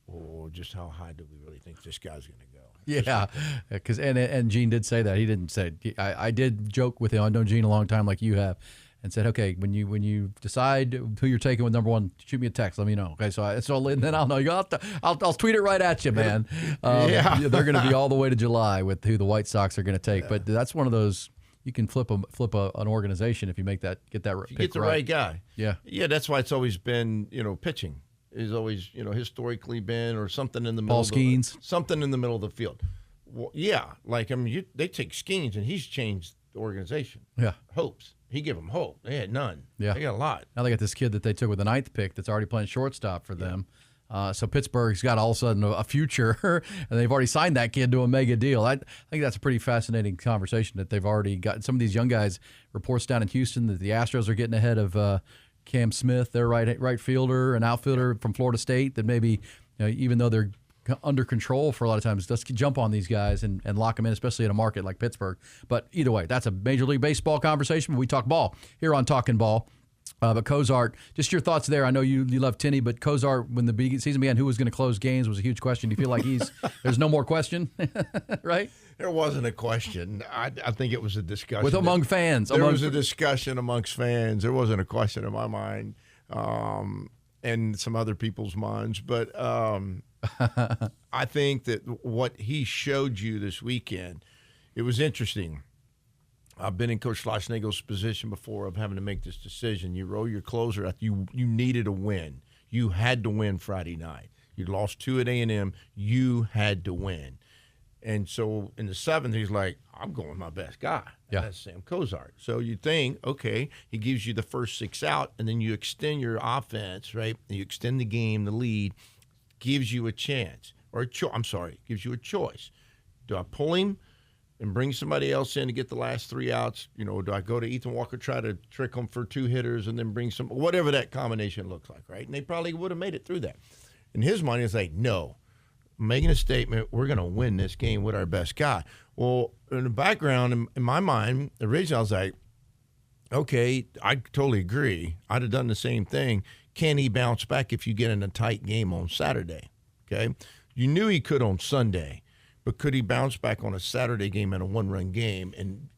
just how high do we really think this guy's going to go? Yeah, because and Gene did say that. He didn't say I did joke with him. I've known Gene a long time, like you have. And said, okay, when you decide who you're taking with #1, shoot me a text. Let me know. Okay, so then I'll know. I'll tweet it right at you, man. They're going to be all the way to July with who the White Sox are going to take. Yeah. But that's one of those, you can flip an organization if you get that if you get the right guy. Yeah. Yeah, that's why it's always been pitching. is always, historically been, or something in the middle. Paul Skeens. Something in the middle of the field. Well, yeah, like, I mean, they take Skeens, and he's changed the organization. Yeah. Hopes. He gave them hope. They had none. Yeah. They got a lot. Now they got this kid that they took with the 9th pick that's already playing shortstop for them. So Pittsburgh's got all of a sudden a future, and they've already signed that kid to a mega deal. I think that's a pretty fascinating conversation that they've already got. Some of these young guys, reports down in Houston that the Astros are getting ahead of Cam Smith, their right fielder and outfielder from Florida State, that maybe, even though they're under control for a lot of times, let's jump on these guys and lock them in, especially in a market like Pittsburgh. But either way, that's a Major League Baseball conversation. We talk ball here on Talkin Ball. But Cozart, just your thoughts there. I know you love Tenney, but Cozart, when the season began, who was going to close games was a huge question. Do you feel like there's no more question, right? There wasn't a question. I think it was a discussion. Among fans. There was a discussion amongst fans. There wasn't a question in my mind, and some other people's minds. But I think that what he showed you this weekend, it was interesting. I've been in Coach Schlossnagel's position before of having to make this decision. You roll your closer out. You needed a win. You had to win Friday night. You lost 2 at A&M. You had to win. And so in the 7th, he's like, I'm going with my best guy. Yeah. That's Sam Cozart. So you think, okay, he gives you the first 6 out, and then you extend your offense, right? You extend the game, the lead, gives you a chance. Gives you a choice. Do I pull him and bring somebody else in to get the last 3 outs? Do I go to Ethan Walker, try to trick him for 2 hitters, and then bring whatever that combination looks like, right? And they probably would have made it through that. In his mind, it's like, no, I'm making a statement. We're going to win this game with our best guy. Well, in the background, in my mind, originally I was like, okay, I totally agree. I'd have done the same thing. Can he bounce back if you get in a tight game on Saturday? Okay. You knew he could on Sunday. But could he bounce back on a Saturday game and a 1-run game?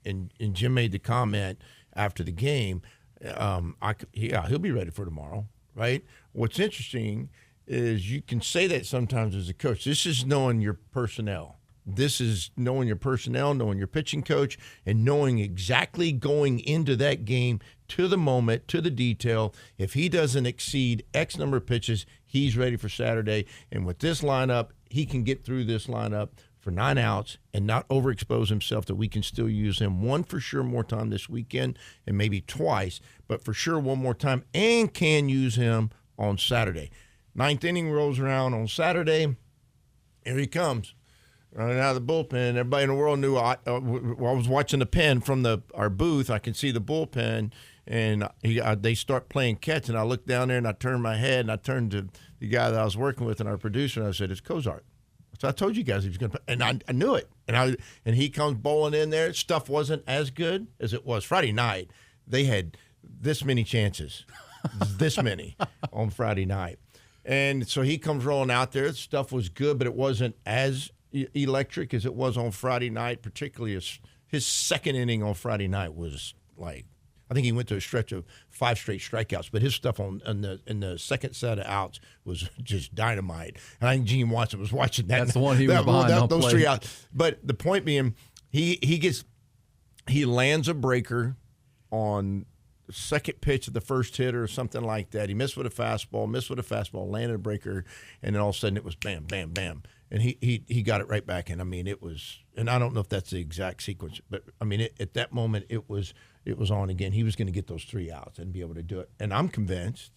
And Jim made the comment after the game, he'll be ready for tomorrow, right? What's interesting is you can say that sometimes as a coach. This is knowing your personnel. This is knowing your personnel, knowing your pitching coach, and knowing exactly going into that game to the moment, to the detail. If he doesn't exceed X number of pitches, he's ready for Saturday. And with this lineup, he can get through this lineup for 9 outs and not overexpose himself, that we can still use him one for sure more time this weekend, and maybe twice, but for sure one more time, and can use him on Saturday. 9th inning rolls around on Saturday. Here he comes, running out of the bullpen. Everybody in the world knew. I was watching the pen from our booth. I can see the bullpen, and they start playing catch, and I look down there, and I turn my head, and I turned to the guy that I was working with and our producer, and I said, it's Cozart. So I told you guys he was going to, and I knew it. And he comes bowling in there. Stuff wasn't as good as it was Friday night. They had this many chances, this many on Friday night. And so he comes rolling out there. Stuff was good, but it wasn't as electric as it was on Friday night, particularly his 2nd inning on Friday night was like, I think he went to a stretch of 5 straight strikeouts, but his stuff in the second set of outs was just dynamite. And I think Gene Watson was watching that. That's the one he was behind. Those 3 outs. But the point being, he lands a breaker on the second pitch of the first hitter or something like that. He missed with a fastball, landed a breaker, and then all of a sudden it was bam, bam, bam. And he got it right back. And I mean, it was, and I don't know if that's the exact sequence, but I mean, at that moment it was on again. He was going to get those 3 outs and be able to do it. And I'm convinced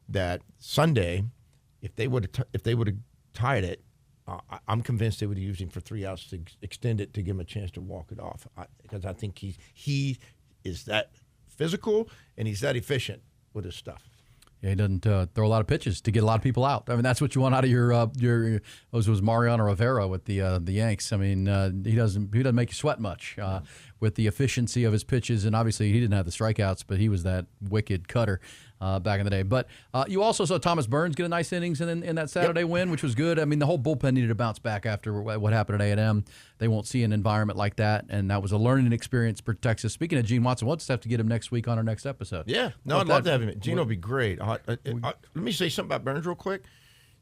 that Sunday, if they would have tied it, I'm convinced they would have used him for 3 outs to extend it, to give him a chance to walk it off. Because I think he is that physical and he's that efficient with his stuff. Yeah, he doesn't throw a lot of pitches to get a lot of people out. I mean, that's what you want out of your was Mariano Rivera with the Yanks. I mean, he doesn't make you sweat much with the efficiency of his pitches, and obviously he didn't have the strikeouts, but he was that wicked cutter back in the day. But you also saw Thomas Burns get a nice innings in that Saturday win, which was good. I mean, the whole bullpen needed to bounce back after what happened at A&M. They won't see an environment like that, and that was a learning experience for Texas. Speaking of Gene Watson, we'll just have to get him next week on our next episode. Yeah, no, I'd love to have him. Gene will be great. Let me say something about Burns real quick.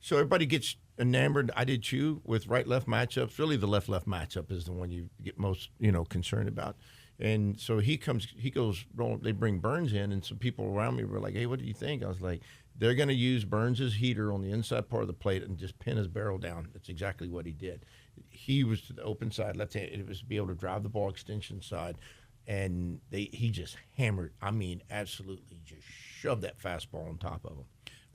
So everybody gets enamored, I did too, with right-left matchups. Really, the left-left matchup is the one you get most, concerned about. And so he goes, they bring Burns in, and some people around me were like, hey, what do you think? I was like, they're going to use Burns' heater on the inside part of the plate and just pin his barrel down. That's exactly what he did. He was to the open side. It was to be able to drive the ball extension side, and he just hammered. I mean, absolutely just shoved that fastball on top of him.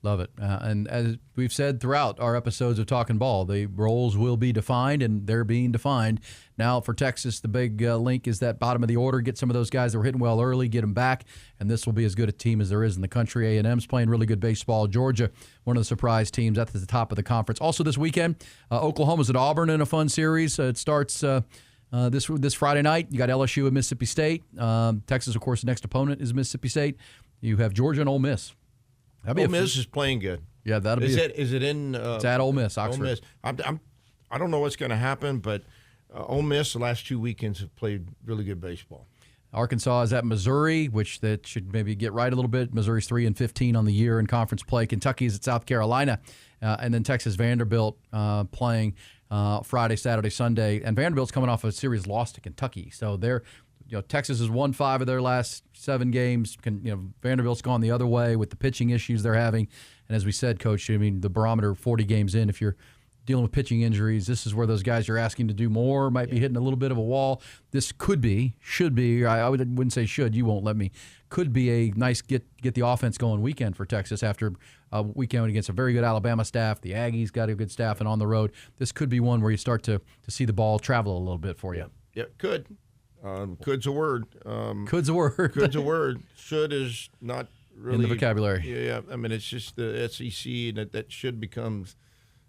Love it. And as we've said throughout our episodes of Talkin Ball, the roles will be defined, and they're being defined. Now for Texas, the big link is that bottom of the order. Get some of those guys that were hitting well early, get them back, and this will be as good a team as there is in the country. A&M's playing really good baseball. Georgia, one of the surprise teams at the top of the conference. Also this weekend, Oklahoma's at Auburn in a fun series. It starts this Friday night. You got LSU at Mississippi State. Texas, of course, the next opponent is Mississippi State. You have Georgia and Ole Miss. Ole Miss is playing good. Yeah, that'll be. Is it in? It's at Ole Miss, Oxford. Ole Miss. I don't know what's going to happen, but Ole Miss the last 2 weekends have played really good baseball. Arkansas is at Missouri, which that should maybe get right a little bit. Missouri's 3-15 on the year in conference play. Kentucky is at South Carolina, and then Texas Vanderbilt playing Friday, Saturday, Sunday. And Vanderbilt's coming off a series loss to Kentucky, so they're. Texas has won 5 of their last 7 games. Vanderbilt's gone the other way with the pitching issues they're having. And as we said, Coach, I mean, the barometer 40 games in, if you're dealing with pitching injuries, this is where those guys you're asking to do more might be hitting a little bit of a wall. This should be, I wouldn't say should, you won't let me, could be a nice get the offense going weekend for Texas after a weekend against a very good Alabama staff. The Aggies got a good staff, and on the road, this could be one where you start to see the ball travel a little bit for you. Yeah, could. Could's a word. Could's a word. Could's a word. Should is not really in the vocabulary. Yeah. I mean, it's just the SEC that should becomes.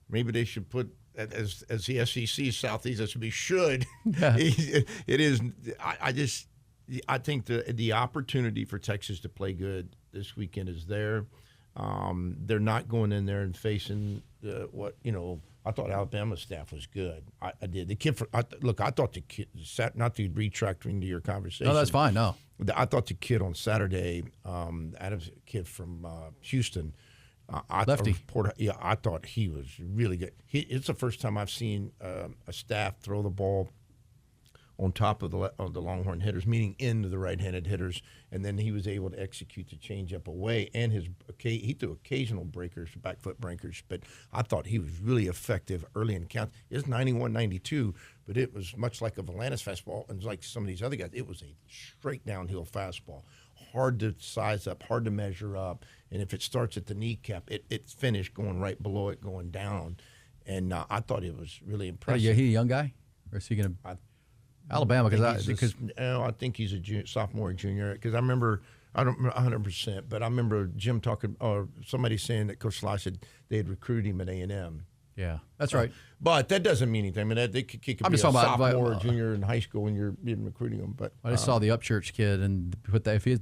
Maybe they should put as the SEC Southeast. That should be should. Yeah. It is. I think the opportunity for Texas to play good this weekend is there. They're not going in there and facing I thought Alabama's staff was good. I did. The kid I thought the kid, not to retract into your conversation. No, that's fine. No. I thought the kid on Saturday, Adam's kid from Houston, lefty. I thought he was really good. It's the first time I've seen a staff throw the ball on top of the Longhorn hitters, meaning into the right-handed hitters, and then he was able to execute the changeup away, and he threw occasional breakers, back foot breakers, but I thought he was really effective early in the count. It's 91-92, but it was much like a Valanis fastball, and like some of these other guys, it was a straight downhill fastball, hard to size up, hard to measure up, and if it starts at the kneecap, it's finished going right below it, going down, and I thought it was really impressive. Yeah, he a young guy, or is he going to? Alabama, I think he's a sophomore or junior. Because I remember, I don't remember 100%, but I remember Jim talking, or somebody saying that Coach Sly said they had recruited him at A&M. Yeah, that's right. But that doesn't mean anything. I mean, he could be a sophomore or junior in high school when you're recruiting them. But I just saw the Upchurch kid, and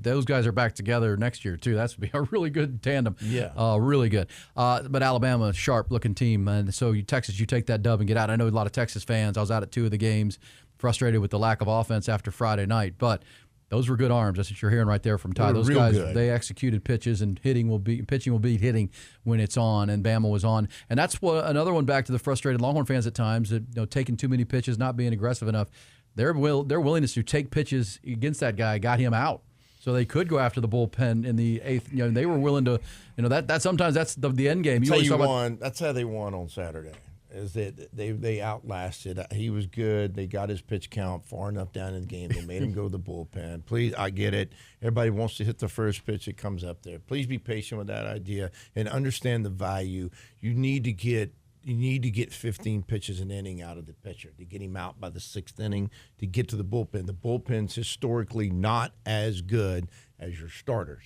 those guys are back together next year too. That's be a really good tandem. Yeah, really good. But Alabama, sharp-looking team, and so Texas, you take that dub and get out. I know a lot of Texas fans. I was out at 2 of the games, frustrated with the lack of offense after Friday night, but those were good arms. That's what you're hearing right there from Ty. Those guys, good. They executed pitches, and pitching will beat hitting when it's on, and Bama was on. And that's another one back to the frustrated Longhorn fans at times, that taking too many pitches, not being aggressive enough. Their willingness to take pitches against that guy got him out. So they could go after the bullpen in the 8th. They were willing to, that sometimes that's the end game. That's how they won on Saturday. Is that they outlasted. He was good. They got his pitch count far enough down in the game. They made him go to the bullpen. Please, I get it. Everybody wants to hit the first pitch that comes up there. Please be patient with that idea and understand the value. You need to get 15 pitches an inning out of the pitcher to get him out by the 6th inning to get to the bullpen. The bullpen's historically not as good as your starters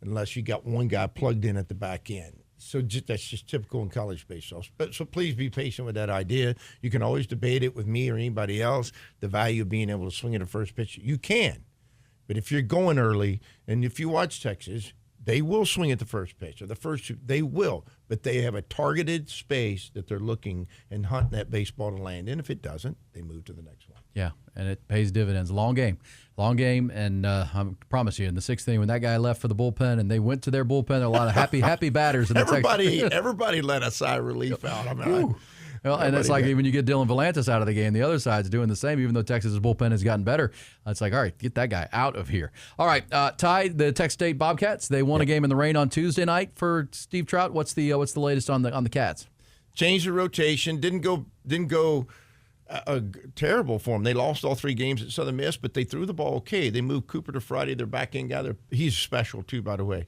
unless you got one guy plugged in at the back end. So that's just typical in college baseball. So please be patient with that idea. You can always debate it with me or anybody else, the value of being able to swing at the first pitch. You can. But if you're going early, and if you watch Texas, they will swing at the first pitch or the first two. They will. But they have a targeted space that they're looking and hunting that baseball to land. And if it doesn't, they move to the next one. Yeah, and it pays dividends. Long game, and I promise you, in the 6th inning, when that guy left for the bullpen and they went to their bullpen, there were a lot of happy batters in the Everybody let a sigh of relief out. I mean, Well, and it's like when you get Dylan Volantis out of the game, the other side's doing the same, even though Texas's bullpen has gotten better. It's like, all right, get that guy out of here. All right, Ty, the Texas State Bobcats, they won a game in the rain on Tuesday night for Steve Trout. What's the latest on the Cats? Changed the rotation. Didn't go terrible for them. They lost all 3 games at Southern Miss, but they threw the ball okay. They moved Cooper to Friday. Their back end guy. He's special too, by the way.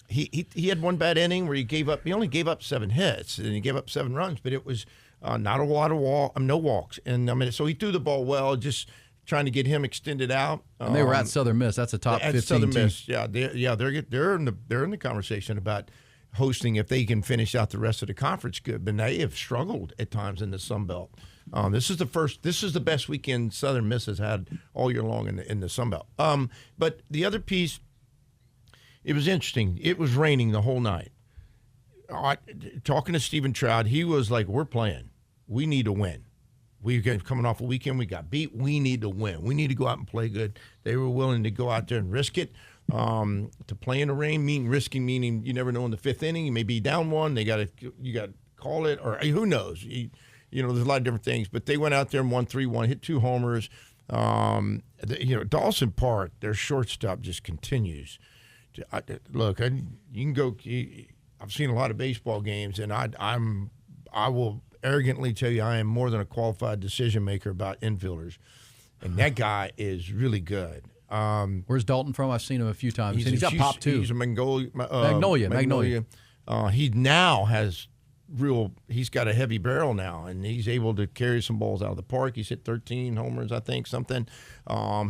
He had one bad inning where he only gave up 7 hits and he gave up 7 runs, but it was not a lot of no walks. And I mean, so he threw the ball well, just trying to get him extended out. And they were at Southern Miss. That's a top 15 Southern team. Miss. Yeah, they're in the conversation about hosting if they can finish out the rest of the conference good. But they have struggled at times in the Sun Belt. This is the best weekend Southern Miss has had all year long in the Sun Belt. But the other piece. It was interesting. It was raining the whole night. Talking to Stephen Trout, he was like, we're playing. We need to win. We got coming off a weekend. We got beat. We need to win. We need to go out and play good. They were willing to go out there and risk it. To play in the rain, risking meaning you never know in the 5th inning. You may be down 1. You got to call it, or who knows. There's a lot of different things. But they went out there and won 3-1, hit 2 homers. Dawson Park, their shortstop just continues. Look, you can go. I've seen a lot of baseball games, and I will arrogantly tell you I am more than a qualified decision maker about infielders, and that guy is really good. Where's Dalton from? I've seen him a few times. He's got pop too. He's a Magnolia. He now has he's got a heavy barrel now, and he's able to carry some balls out of the park. He's hit 13 homers, I think, something.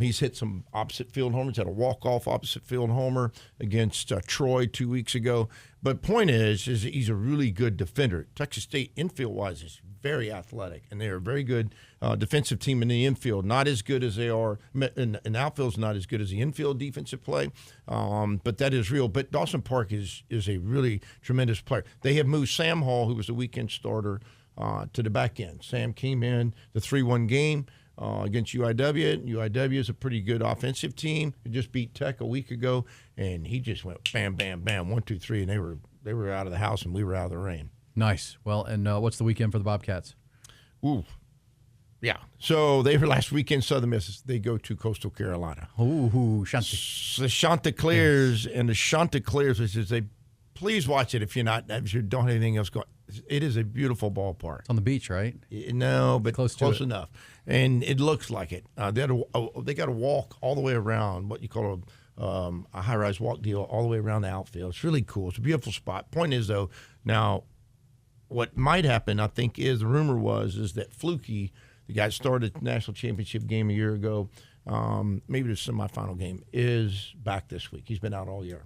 He's hit some opposite field homers, had a walk-off opposite field homer against Troy 2 weeks ago. But point is he's a really good defender. Texas State infield-wise is very athletic, and they're a very good defensive team in the infield. Not as good as they are in outfield's not as good as the infield defensive play, but that is real. But Dawson Park is a really tremendous player. They have moved Sam Hall, who was the weekend starter, to the back end. Sam came in the 3-1 game against UIW. UIW is a pretty good offensive team. They just beat Tech a week ago, and he just went bam, bam, bam, 1, 2, 3, and they were out of the house and we were out of the rain. Nice. Well, and what's the weekend for the Bobcats? Ooh, yeah. So they were last weekend, Southern Miss. They go to Coastal Carolina. Ooh, the Chanticleers and the Chanticleers, which is please watch it if you don't have anything else going. It is a beautiful ballpark. It's on the beach, right? No, but close enough. And it looks like it. They got to walk all the way around, what you call a high-rise walk deal, all the way around the outfield. It's really cool. It's a beautiful spot. Point is, though, now what might happen, I think, is the rumor is that Fluky, the guy that started the national championship game a year ago, maybe the semifinal game, is back this week. He's been out all year.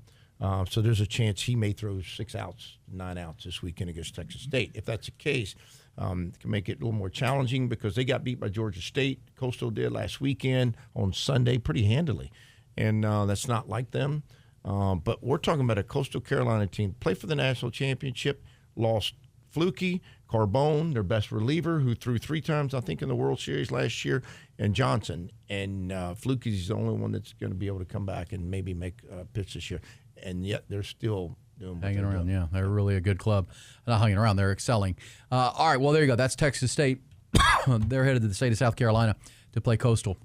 So there's a chance he may throw 6 outs, 9 outs this weekend against Texas State. If that's the case, it can make it a little more challenging because they got beat by Georgia State. Coastal did last weekend on Sunday pretty handily. And that's not like them. But we're talking about a Coastal Carolina team. Played for the national championship, lost Fluky, Carbone, their best reliever, who threw 3 times, I think, in the World Series last year, and Johnson. And Fluky's the only one that's going to be able to come back and maybe make a pitch this year. And yet they're still hanging around. Yeah, they're really a good club. Not hanging around, they're excelling. All right, well, there you go. That's Texas State. They're headed to the state of South Carolina to play Coastal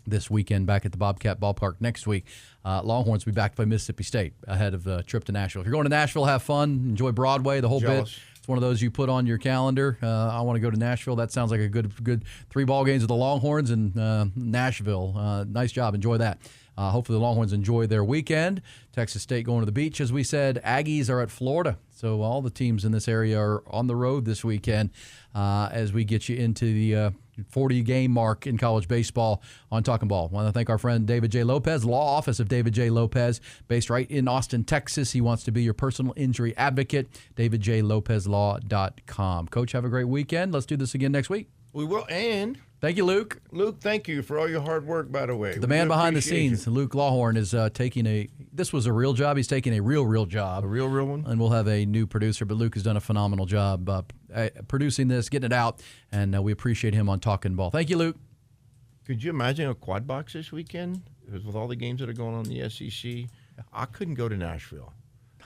this weekend back at the Bobcat Ballpark next week. Longhorns will be back to play Mississippi State ahead of the trip to Nashville. If you're going to Nashville, have fun, enjoy Broadway, the whole bit. It's one of those you put on your calendar. I want to go to Nashville. That sounds like a good 3 ball games with the Longhorns in Nashville. Nice job. Enjoy that. Hopefully the Longhorns enjoy their weekend. Texas State going to the beach, as we said. Aggies are at Florida. So all the teams in this area are on the road this weekend as we get you into the 40-game mark in college baseball on Talkin Ball. I want to thank our friend David J. Lopez, law office of David J. Lopez, based right in Austin, Texas. He wants to be your personal injury advocate. DavidJLopezLaw.com. Coach, have a great weekend. Let's do this again next week. We will, and thank you, Luke. Luke, thank you for all your hard work, by the way. The man behind the scenes, Luke Longhorn, is taking this was a real job. He's taking a real job. A real one? And we'll have a new producer, but Luke has done a phenomenal job producing this, getting it out, and we appreciate him on Talkin Ball. Thank you, Luke. Could you imagine a quad box this weekend with all the games that are going on in the SEC? I couldn't go to Nashville.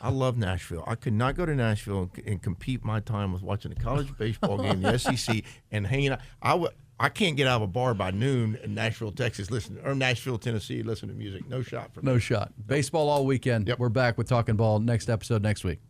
I love Nashville. I could not go to Nashville and compete my time with watching a college baseball game, the SEC, and hanging out. I can't get out of a bar by noon in Nashville, Texas, or Nashville, Tennessee, listen to music. No shot for me. No shot. Baseball all weekend. Yep. We're back with Talkin Ball next episode next week.